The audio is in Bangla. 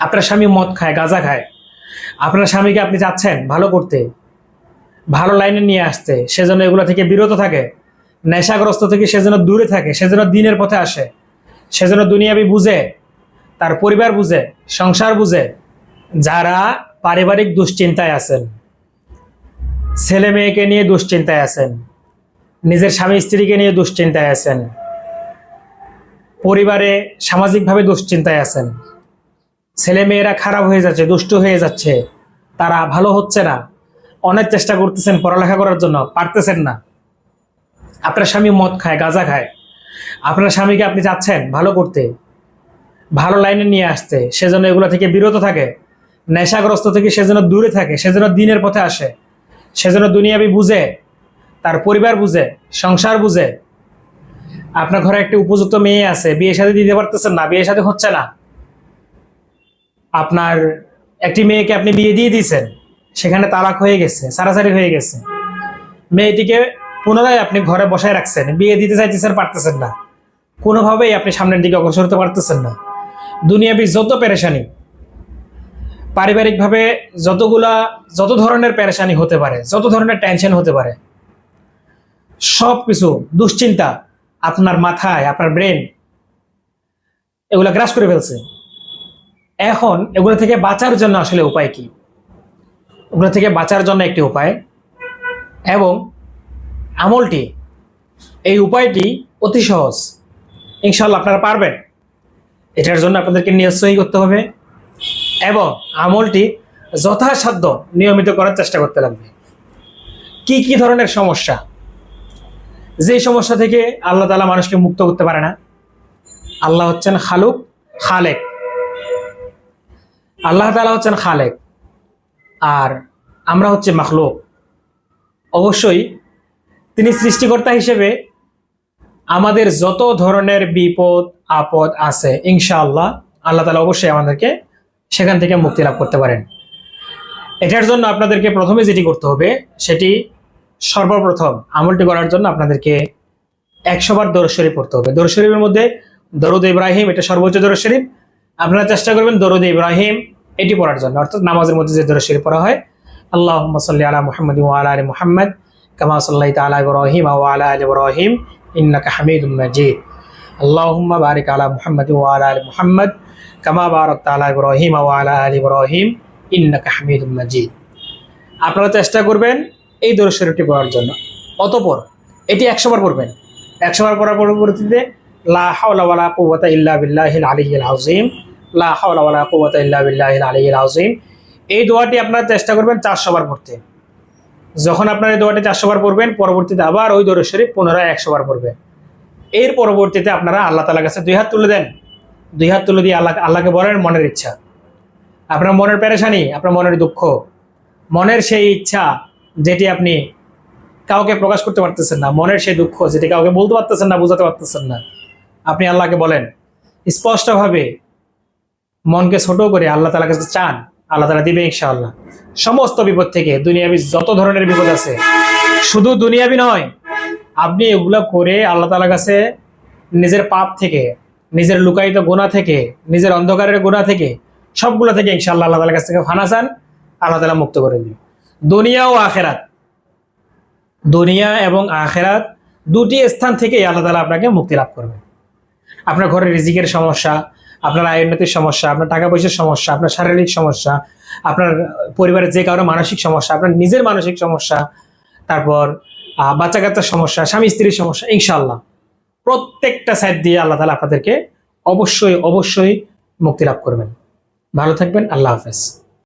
আপনার স্বামী মদ খায়, গাঁজা খায়, আপনার স্বামীকে আপনি চাচ্ছেন ভালো করতে, ভালো লাইনে নিয়ে আসতে, সেজন্য এগুলো থেকে বিরত থাকে, নেশাগ্রস্ত থেকে সেজন্য দূরে থাকে, সেজন্য দিনের পথে আসে, সেজন্য দুনিয়াবি বুঝে, তার পরিবার বুঝে, সংসার বুঝে। যারা পারিবারিক দুশ্চিন্তায় আছেন, ছেলে মেয়েকে নিয়ে দুশ্চিন্তায় আছেন, নিজের স্বামী স্ত্রীকে নিয়ে দুশ্চিন্তায় আছেন, পরিবারে সামাজিকভাবে দুশ্চিন্তায় আছেন, ছেলে মেয়েরা খারাপ হয়ে যাচ্ছে, দুষ্ট হয়ে যাচ্ছে, তারা ভালো হচ্ছে না, অনেক চেষ্টা করতেছেন পড়ালেখা করার জন্য, পারতেছেন না, আপনার স্বামী মদ খায়, গাঁজা খায়, আপনার স্বামীকে আপনি চাচ্ছেন ভালো করতে, ভালো লাইনে নিয়ে আসতে, সেজন্য এগুলো থেকে বিরত থাকে, নেশাগ্রস্ত থেকে সেজন্য দূরে থাকে, সেজন্য দিনের পথে আসে, সেজন্য দুনিয়াবি বুঝে, তার পরিবার বুঝে, সংসার বুঝে। আপনার ঘরে একটি উপযুক্ত মেয়ে আছে, বিয়ে শাদী দিতে পারতেছেন না, বিয়ে শাদী হচ্ছে না, আপনার একটি মেয়েকে আপনি বিয়ে দিয়ে দিয়েছেন, সেখানে তালাক হয়ে গেছে, সারাসারি হয়ে গেছে, মেয়েটিকে পুনরায় আপনি ঘরে বসায় রাখছেন, বিয়ে দিতে চাইতেছেন, পারতেছেন না, কোনোভাবেই আপনি সামনের দিকে অগ্রসর হতে পারতেছেন না। দুনিয়াবি যত পেরেশানি, পারিবারিকভাবে যত ধরনের পেরেশানি হতে পারে, যত ধরনের টেনশন হতে পারে, সব কিছু দুশ্চিন্তা আপনার মাথায়, আপনার ব্রেন এগুলা গ্রাস করে ফেলছে। এখন এগুলো থেকে বাঁচার জন্য আসলে উপায় কি? ওগুলো থেকে বাঁচার জন্য একটি উপায় এবং আমলটি, এই উপায়টি অতি সহজ, ইনশাআল্লাহ আপনারা পারবেন। এটার জন্য আপনাদেরকে নিয়ত সহি করতে হবে এবং আমলটি যথাসাধ্য নিয়মিত করার চেষ্টা করতে লাগবে। কি কি ধরনের সমস্যা, যে সমস্যা থেকে আল্লাহ তাআলা মানুষকে মুক্ত করতে পারে না? আল্লাহ হচ্ছেন খালুক, খালেক। আল্লাহ তাআলা হচ্ছেন খালেক আর আমরা হচ্ছে মাখলুক। অবশ্যই তিনি সৃষ্টিকর্তা হিসেবে আমাদের যত ধরনের বিপদ আপদ আছে, ইনশাআল্লাহ আল্লাহ তাআলা অবশ্যই আমাদেরকে সেখান থেকে মুক্তি লাভ করতে পারেন। এটার জন্য আপনাদেরকে প্রথমে যেটি করতে হবে, সেটি সর্বপ্রথম আমলটি করার জন্য আপনাদেরকে 100 বার দরুদ শরীফ পড়তে হবে। দরুদ শরীফের মধ্যে দরুদ ইব্রাহিম, এটা সর্বোচ্চ দরুদ শরীফ। আপনারা চেষ্টা করবেন দরুদ ইব্রাহিম এটি পড়ার জন্য, অর্থাৎ নামাজের মধ্যে যে দরুদ শরীফ পড়া হয়, আল্লাহুম্মা সাল্লি আলা মুহাম্মাদিন ওয়া আলা আলি মুহাম্মাদ কামা সাল্লাইতা আলা ইব্রাহিম ওয়া আলা আলি ইব্রাহিম ইন্নাকা হামিদুম মাজিদ। আল্লাহুম্মা বারিক আলা মুহাম্মাদিন ওয়া আলা আলি মুহাম্মাদ কামা বারাকতা আলা ইব্রাহিম ওয়া আলা আলি ইব্রাহিম ইন্নাকা হামিদুম মাজিদ। আপনারা চেষ্টা করবেন এই দরুদ শরীফটি পড়ার জন্য। অতঃপর এটি 100 বার পড়বেন। 100 বার পড়ার পরবর্তীতে লা হাওলা ওয়ালা কুওয়াতা ইল্লা বিল্লাহিল আলিয়্যিল আযীম, লা হাওলা ওয়ালা কুওয়াতা ইল্লা বিল্লাহিল আলিয়্যিল আযীম। এই দোয়াটি আপনারা চেষ্টা করবেন 400 বার পড়তে। যখন আপনারা এই দোয়াটি 400 বার পড়বেন, পরবর্তীতে আবার ওই দরুদ শরীফ পুনরায় 100 বার পড়বেন। এর পরবর্তীতে আপনারা আল্লাহ তাআলার কাছে 2 হাত তুলে দেন। 2 হাত তুলে দিয়ে আল্লাহকে বলেন মনের ইচ্ছা, আপনার মনের পেরেশানি, আপনার মনের দুঃখ, মনের সেই ইচ্ছা যেটি আপনি কাউকে প্রকাশ করতে পারতেছেন না, মনের সেই দুঃখ যেটি কাউকে বলতে পারতেছেন না, বোঝাতে পারতেছেন না, আপনি আল্লাহকে বলেন স্পষ্টভাবে, মনকে ছোট করে আল্লাহ তাআলার কাছে চান, আল্লাহ তাআলা দিবে ইনশাআল্লাহ। সমস্ত বিপদ থেকে, দুনিয়াবি যত ধরনের বিপদ আছে, শুধু দুনিয়াবি নয়, আপনি এগুলা করে আল্লাহ তাআলার কাছে নিজের পাপ থেকে, নিজের লুকায়িত গুনাহ থেকে, নিজের অন্ধকারের গুনাহ থেকে, সবগুলো থেকে ইনশাআল্লাহ আল্লাহ তাআলার কাছ থেকে ফানা চান, আল্লাহ তাআলা মুক্ত করে দিবেন। দুনিয়া ও আখেরাত, দুনিয়া এবং আখেরাত দুটি স্থান থেকে আল্লাহ তাআলা আপনাকে মুক্তি লাভ করবেন। আপনার ঘরের রিজিকের সমস্যা, আপনার আয় উন্নতির সমস্যা, আপনার টাকা পয়সার সমস্যা, আপনার শারীরিক সমস্যা, আপনার পরিবারের যে কারো মানসিক সমস্যা, আপনার নিজের মানসিক সমস্যা, তারপর বাচ্চা কাচ্চার সমস্যা, স্বামী স্ত্রীর সমস্যা, ইনশাআল্লাহ প্রত্যেকটা সাইড দিয়ে আল্লাহ তাআলা আপনাদেরকে অবশ্যই মুক্তি লাভ করবেন। ভালো থাকবেন। আল্লাহ হাফেজ।